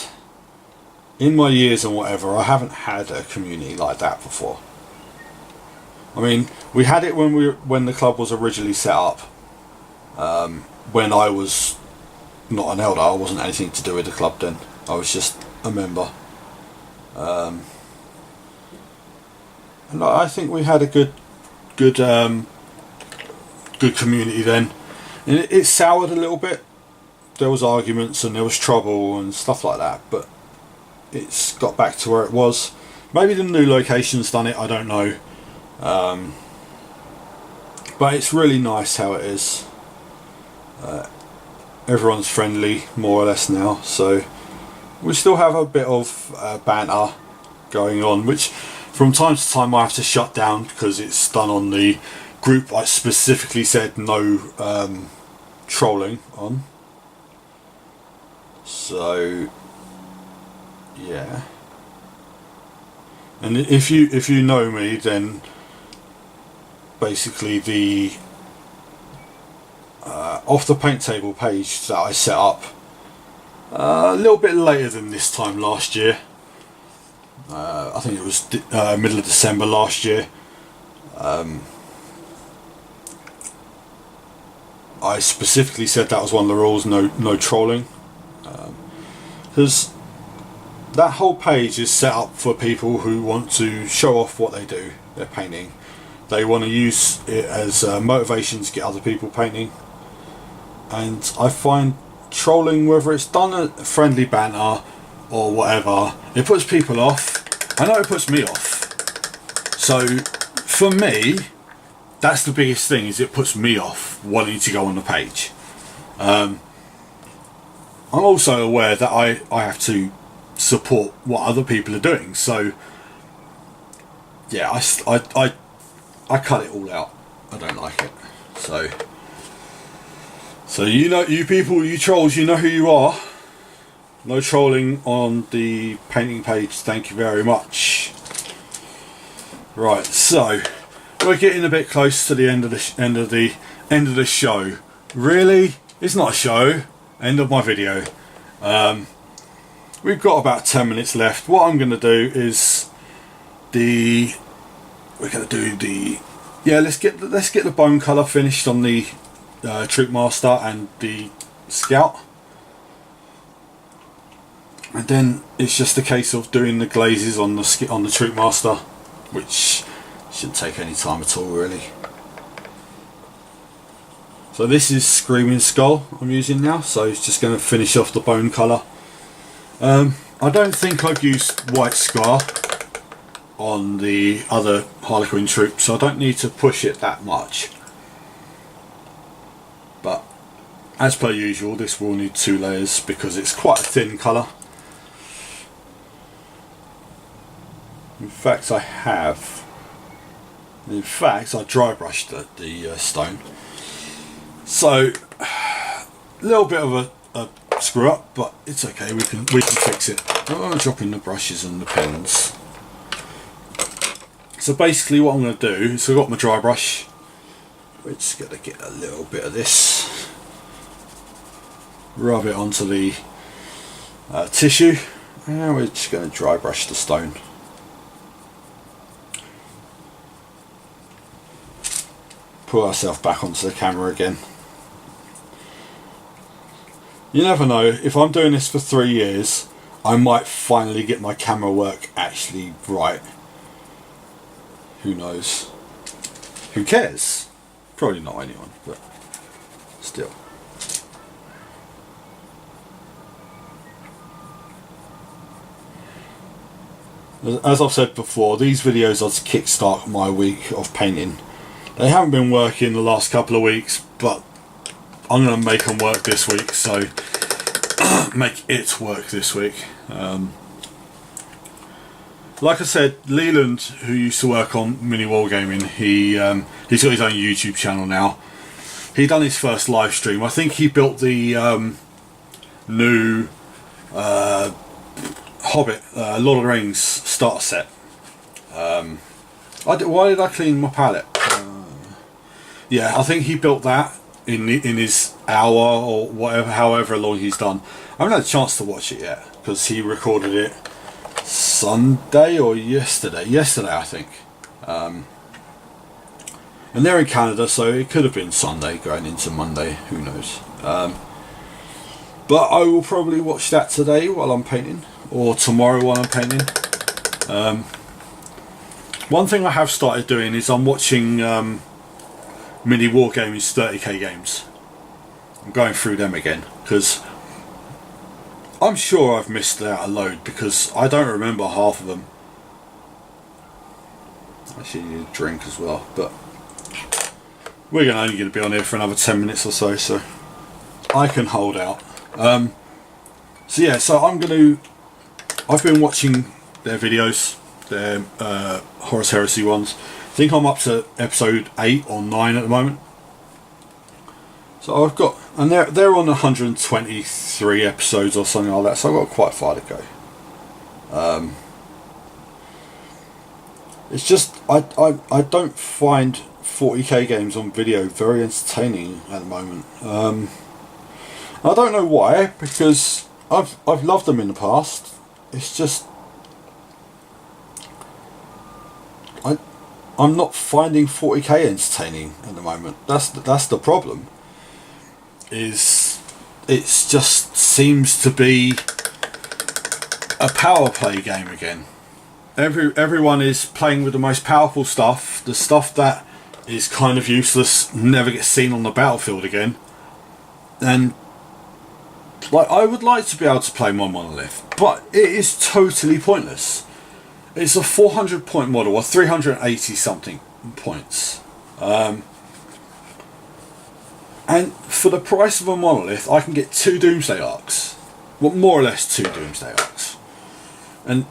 in my years and whatever, I haven't had a community like that before. I mean, we had it when the club was originally set up. When I was not an elder, I wasn't anything to do with the club then. I was just a member. And I think we had a good community then. And it soured a little bit. There was arguments and there was trouble and stuff like that, but it's got back to where it was. Maybe the new location's done it, I don't know. But it's really nice how it is. Everyone's friendly, more or less now, so we still have a bit of banter going on, which from time to time I have to shut down because it's done on the group I specifically said no trolling on. So yeah, and if you know me, then basically the off the paint table page that I set up a little bit later than this time last year, I think it was middle of December last year, I specifically said that was one of the rules, no trolling, because that whole page is set up for people who want to show off what they do, their painting. They want to use it as motivation to get other people painting. And I find trolling, whether it's done a friendly banter or whatever, it puts people off. I know it puts me off. So for me, that's the biggest thing, is it puts me off wanting to go on the page. I'm also aware that I have to support what other people are doing, so yeah, I cut it all out. I don't like it. So you know, you people, you trolls, you know who you are. No trolling on the painting page, thank you very much. Right, so we're getting a bit close to the end of the show. Really, it's not a show. End of my video. We've got about 10 minutes left. What I'm going to do is let's get the bone colour finished on the Troope Master and the Scout, and then it's just a case of doing the glazes on the Troope Master, which shouldn't take any time at all really. So this is Screaming Skull I'm using now, so it's just going to finish off the bone colour. I don't think I've used White Scar on the other Harlequin Troope, so I don't need to push it that much. But as per usual, this will need 2 layers because it's quite a thin colour. In fact, I dry brushed the stone. So a little bit of a screw up, but it's okay. We can fix it. I'm dropping the brushes and the pens. So basically, what I'm going to do is I've got my dry brush. We're just going to get a little bit of this, rub it onto the tissue, and we're just going to dry brush the stone. Put ourselves back onto the camera again. You never know, if I'm doing this for 3 years, I might finally get my camera work actually right. Who knows? Who cares? Probably not anyone, but still. As I've said before, these videos are to kickstart my week of painting. They haven't been working the last couple of weeks, but I'm going to make them work this week, so make it work this week. Like I said, Leland, who used to work on Mini Wargaming, he's got his own YouTube channel now. He done his first live stream. I think he built the new Hobbit, Lord of the Rings starter set. Why did I clean my palette? Yeah, I think he built that in his hour or whatever, however long he's done. I haven't had a chance to watch it yet because he recorded it Sunday or yesterday I think, and they're in Canada, so it could have been Sunday going into Monday, who knows. But I will probably watch that today while I'm painting, or tomorrow while I'm painting. One thing I have started doing is I'm watching Mini Wargaming's 30k games. I'm going through them again because I'm sure I've missed out a load because I don't remember half of them. Actually need a drink as well, but we're only going to be on here for another 10 minutes or so, so I can hold out. So yeah, so I've been watching their videos, their Horus Heresy ones. I think I'm up to episode 8 or 9 at the moment. So I've got, and they're on 123 episodes or something like that, so I've got quite far to go. It's just I don't find 40k games on video very entertaining at the moment. I don't know why, because I've loved them in the past. It's just I'm not finding 40k entertaining at the moment. That's the problem. Is it's just seems to be a power play game again. Everyone is playing with the most powerful stuff, the stuff that is kind of useless, never gets seen on the battlefield again. And like, I would like to be able to play my monolith, but it is totally pointless. It's a 400 point model, or 380 something points. And for the price of a monolith, I can get 2 Doomsday Arcs. Well, more or less 2 Doomsday Arcs. And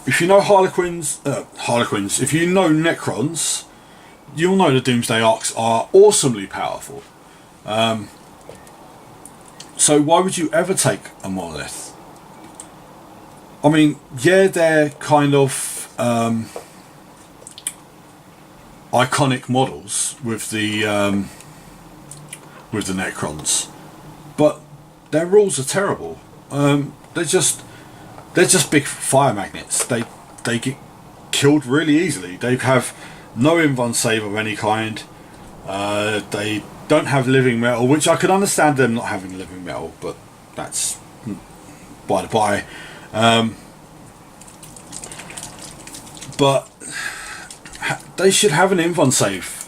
if you know Harlequins, if you know Necrons, you'll know the Doomsday Arcs are awesomely powerful. So why would you ever take a monolith? I mean, yeah, they're kind of iconic models with the Necrons, but their rules are terrible. They're just big fire magnets. They get killed really easily. They have no invuln save of any kind. They don't have living metal, which I could understand them not having living metal, but that's by the by. But they should have an invuln save.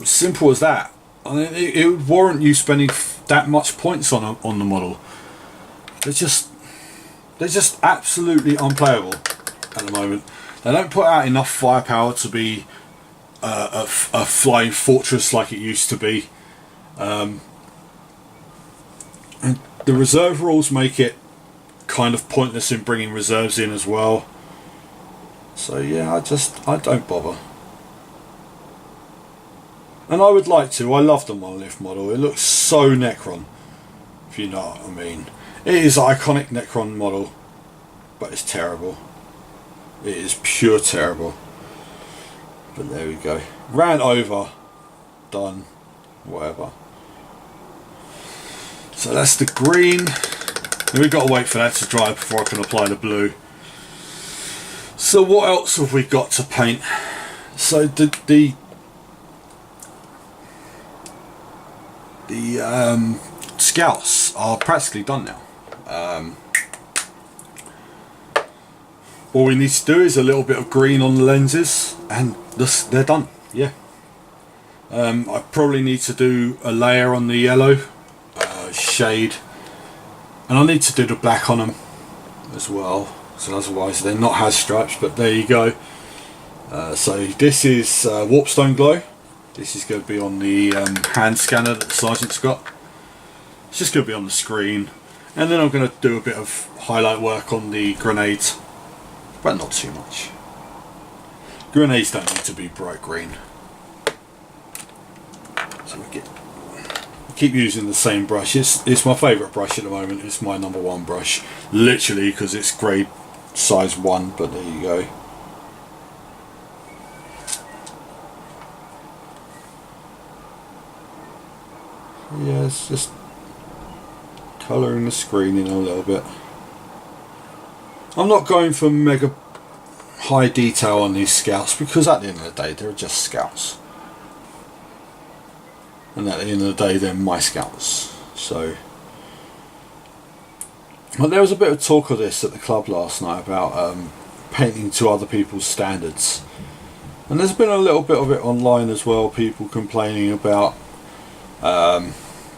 Simple as that. I mean, it would warrant you spending that much points on the model. They're just absolutely unplayable at the moment. They don't put out enough firepower to be a flying fortress like it used to be. And the reserve rules make it kind of pointless in bringing reserves in as well. So yeah, I don't bother. And I would like to. I love the monolith model. It looks so Necron, if you know what I mean. It is an iconic Necron model, but it's terrible. It is pure terrible. But there we go. Ran over. Done. Whatever. So that's the green. And we've got to wait for that to dry before I can apply the blue. So what else have we got to paint? So the scouts are practically done now. All we need to do is a little bit of green on the lenses, and they're done. Yeah. I probably need to do a layer on the yellow shade, and I need to do the black on them as well, so otherwise they're not has stripes. But there you go. So this is Warpstone Glow. This is going to be on the hand scanner that the Sergeant's got. It's just going to be on the screen, and then I'm going to do a bit of highlight work on the grenades, but not too much. Grenades don't need to be bright green. So we keep using the same brush. It's my favourite brush at the moment. It's my #1 brush, literally, because it's grade size 1. But there you go. Yeah, it's just colouring the screen in a little bit. I'm not going for mega high detail on these scouts, because at the end of the day they're just scouts, and at the end of the day they're my scouts. So, well, there was a bit of talk of this at the club last night about painting to other people's standards, and there's been a little bit of it online as well, people complaining about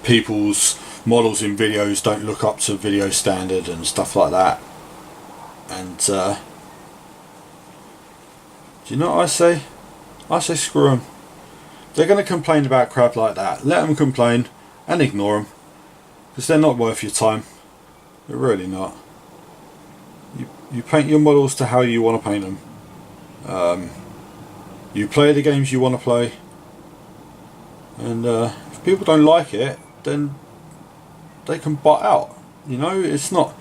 people's models in videos don't look up to video standard and stuff like that. And do you know what I say? I say screw them. They're going to complain about crap like that. Let them complain and ignore them, because they're not worth your time. They're really not. You paint your models to how you want to paint them. You play the games you want to play, and if people don't like it, then they can butt out. You know, it's not.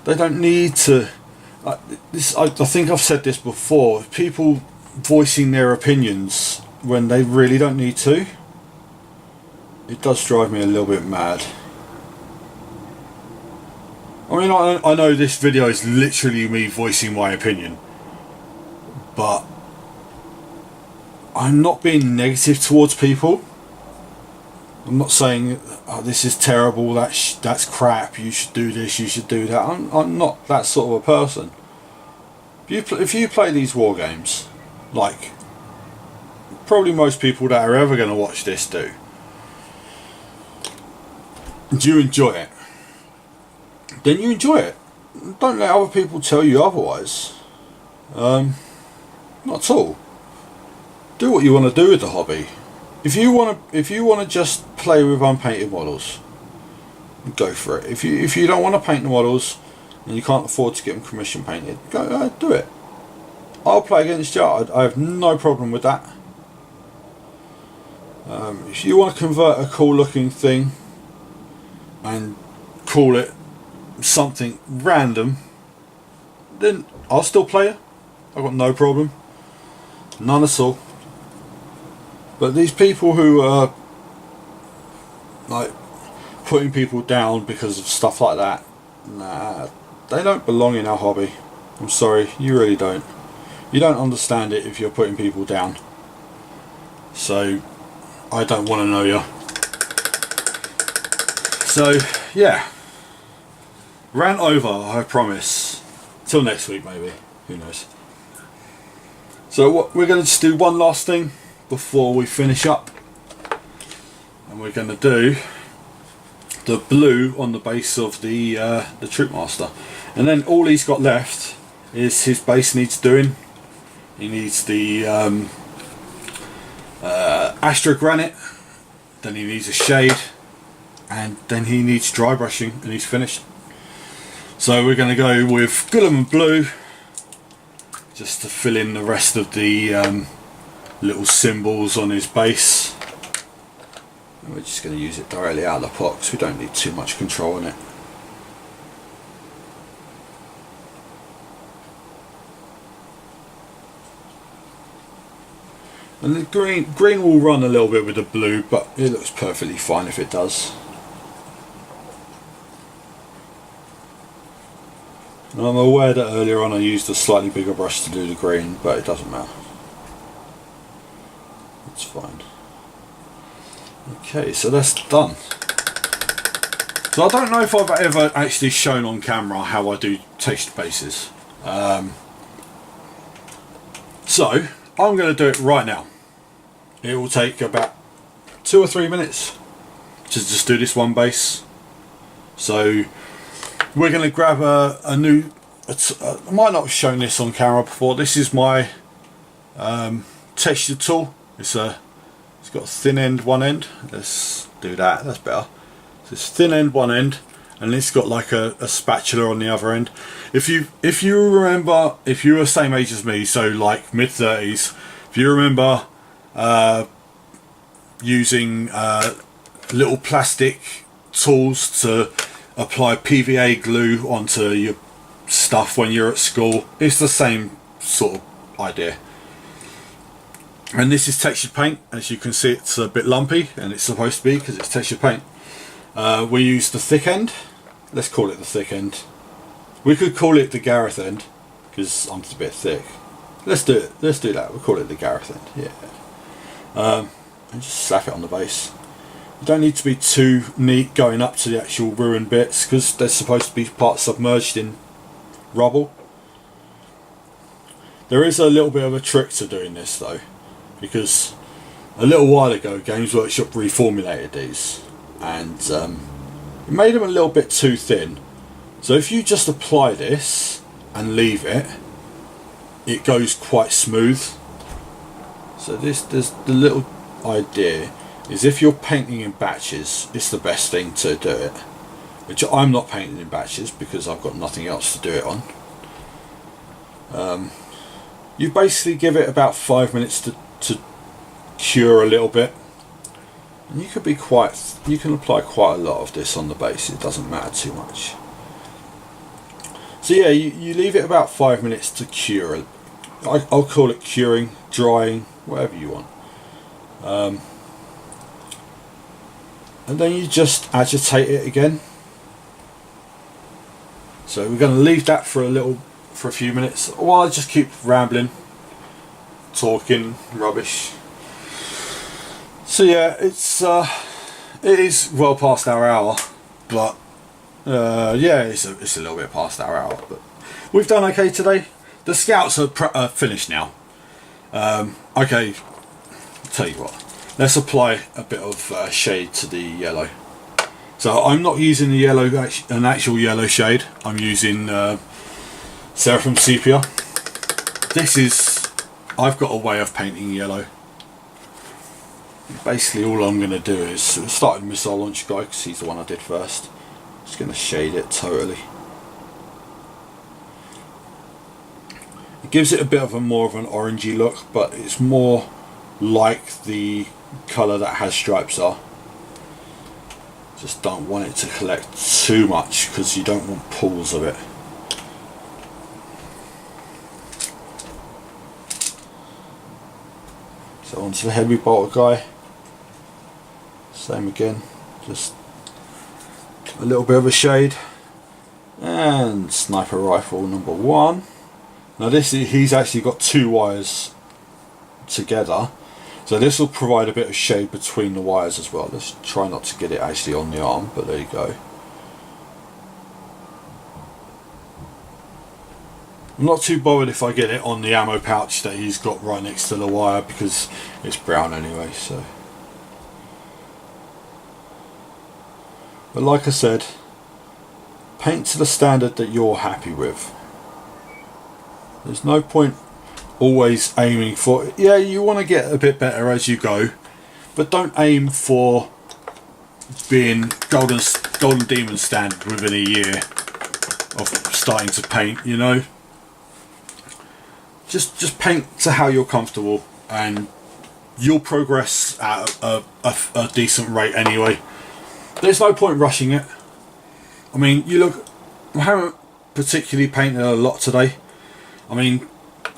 They don't need to. I think I've said this before. People voicing their opinions when they really don't need to, it does drive me a little bit mad. I mean, I know this video is literally me voicing my opinion, but I'm not being negative towards people. I'm not saying, oh, this is terrible, that's crap, you should do this, you should do that. I'm not that sort of a person. If you play these war games, like probably most people that are ever going to watch this do you enjoy it, then you enjoy it. Don't let other people tell you otherwise. Not at all. Do what you want to do with the hobby. If you want to just play with unpainted models, go for it. If you don't want to paint the models and you can't afford to get them commission painted, go do it. I'll play against you. I have no problem with that. If you want to convert a cool looking thing and call it something random, then I'll still play it. I've got no problem. None at all. But these people who are like putting people down because of stuff like that, nah, they don't belong in our hobby. I'm sorry, you really don't. You don't understand it if you're putting people down. So I don't want to know you. So yeah, rant over, I promise. Till next week maybe, who knows. So what we're going to just do one last thing before we finish up, and we're going to do the blue on the base of the Troope Master, and then all he's got left is his base needs doing. He needs the Astro Granite, then he needs a shade, and then he needs dry brushing, and he's finished. So we're going to go with Guilliman Blue just to fill in the rest of the little symbols on his base. And we're just going to use it directly out of the pot because we don't need too much control on it. And the green will run a little bit with the blue, but it looks perfectly fine if it does. And I'm aware that earlier on I used a slightly bigger brush to do the green, but it doesn't matter. It's fine. Okay, so that's done. So I don't know if I've ever actually shown on camera how I do texture bases. So I'm going to do it right now. It will take about 2 or 3 minutes to just do this one base. So we're going to grab a new, I might not have shown this on camera before. This is my texture tool. It's got a thin end, one end. Let's do that, that's better. So it's thin end, one end, and it's got like a spatula on the other end. If you remember, if you were the same age as me, so like mid-30s, if you remember using little plastic tools to apply PVA glue onto your stuff when you're at school, it's the same sort of idea. And this is textured paint. As you can see, it's a bit lumpy, and it's supposed to be because it's textured paint. We use the thick end. Let's call it the thick end. We could call it the Gareth end because I'm just a bit thick. Let's do it. Let's do that. We'll call it the Gareth end. Yeah. And just slap it on the base. You don't need to be too neat going up to the actual ruined bits because they're supposed to be parts submerged in rubble. There is a little bit of a trick to doing this though, because a little while ago Games Workshop reformulated these and it made them a little bit too thin. So if you just apply this and leave it, it goes quite smooth. So there's the little idea is if you're painting in batches, it's the best thing to do it, which I'm not painting in batches because I've got nothing else to do it on. You basically give it about 5 minutes to cure a little bit, and you can apply quite a lot of this on the base. It doesn't matter too much. So yeah, you leave it about 5 minutes to cure. I'll call it curing, drying, whatever you want. And then you just agitate it again. So we're going to leave that for a few minutes while I just keep rambling, talking rubbish. So yeah, it is well past our hour, but yeah, it's a little bit past our hour, but we've done okay today. The scouts are finished now. Okay, I'll tell you what, let's apply a bit of shade to the yellow. So I'm not using the yellow, an actual yellow shade. I'm using Seraphim Sepia. I've got a way of painting yellow. Basically all I'm going to do is start with the missile launch guy because he's the one I did first. Just going to shade it totally. It gives it a bit of a more of an orangey look, but it's more like the colour that has stripes are. Just don't want it to collect too much because you don't want pools of it. So onto the heavy bolter guy. Same again, just a little bit of a shade. And sniper rifle number 1. Now he's actually got 2 wires together, so this will provide a bit of shade between the wires as well. Let's try not to get it actually on the arm, but there you go. I'm not too bothered if I get it on the ammo pouch that he's got right next to the wire because it's brown anyway. So, but like I said, paint to the standard that you're happy with. There's no point always aiming for, yeah, you want to get a bit better as you go, but don't aim for being golden demon standard within a year of starting to paint, you know. Just paint to how you're comfortable and you'll progress at a decent rate anyway. There's no point rushing it. I mean, you look, I haven't particularly painted a lot today. I mean,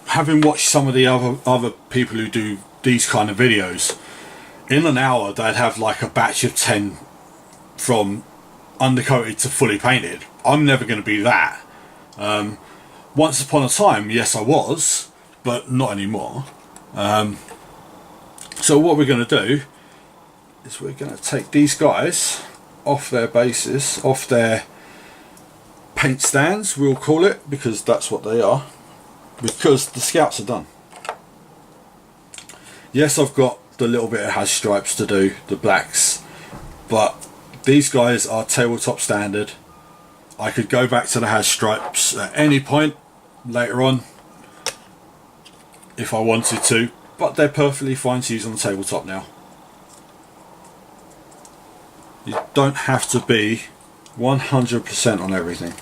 having watched some of the other people who do these kind of videos, in an hour they'd have like a batch of 10 from undercoated to fully painted. I'm never going to be that. Once upon a time, yes I was, but not anymore. So what we're going to do is we're going to take these guys off their bases, off their paint stands, we'll call it, because that's what they are. Because the scouts are done. Yes, I've got the little bit that has stripes to do, the blacks, but these guys are tabletop standard. I could go back to the has stripes at any point later on if I wanted to, but they're perfectly fine to use on the tabletop now. You don't have to be 100% on everything.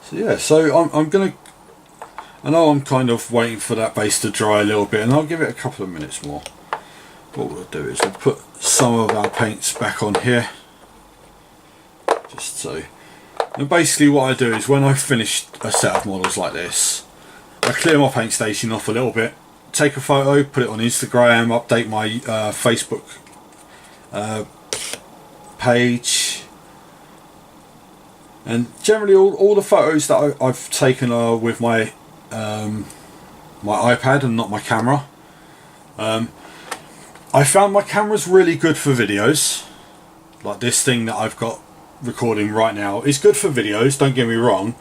So yeah, so I'm gonna, I know I'm kind of waiting for that base to dry a little bit, and I'll give it a couple of minutes more. What we'll do is we'll put some of our paints back on here, just so. And basically what I do is when I've finished a set of models like this, I clear my paint station off a little bit, take a photo, put it on Instagram, update my Facebook page. And generally all the photos that I've taken are with my my iPad and not my camera. I found my camera's really good for videos. Like this thing that I've got recording right now is good for videos, don't get me wrong.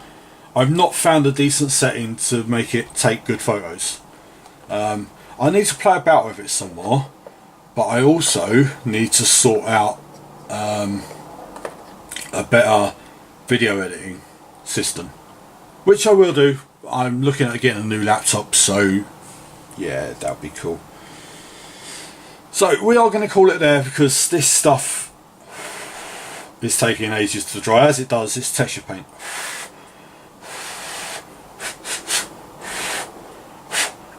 I've not found a decent setting to make it take good photos. I need to play about with it some more, but I also need to sort out a better video editing system, which I will do. I'm looking at getting a new laptop, so yeah, that would be cool. So we are going to call it there because this stuff is taking ages to dry, as it does this texture paint.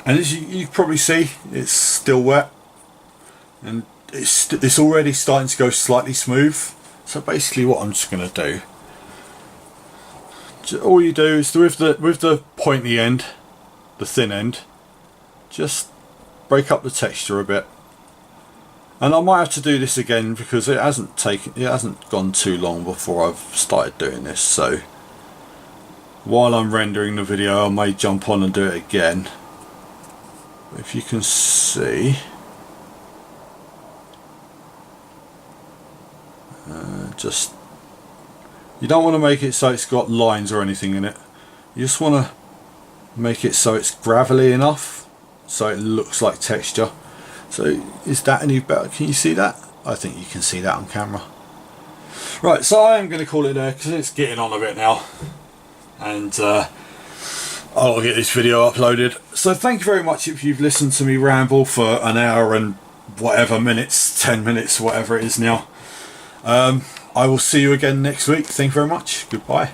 And as you probably see, it's still wet, and it's already starting to go slightly smooth. So basically what I'm just going to do, all you do is with the pointy end, the thin end, just break up the texture a bit. And I might have to do this again because it hasn't gone too long before I've started doing this. So while I'm rendering the video, I may jump on and do it again. If you can see, just, you don't want to make it so it's got lines or anything in it. You just want to make it so it's gravelly enough so it looks like texture. So is that any better? Can you see that? I think you can see that on camera. Right, so I am going to call it there because it's getting on a bit now, and I'll get this video uploaded. So thank you very much if you've listened to me ramble for an hour and whatever minutes, 10 minutes, whatever it is now. I will see you again next week. Thank you very much. Goodbye.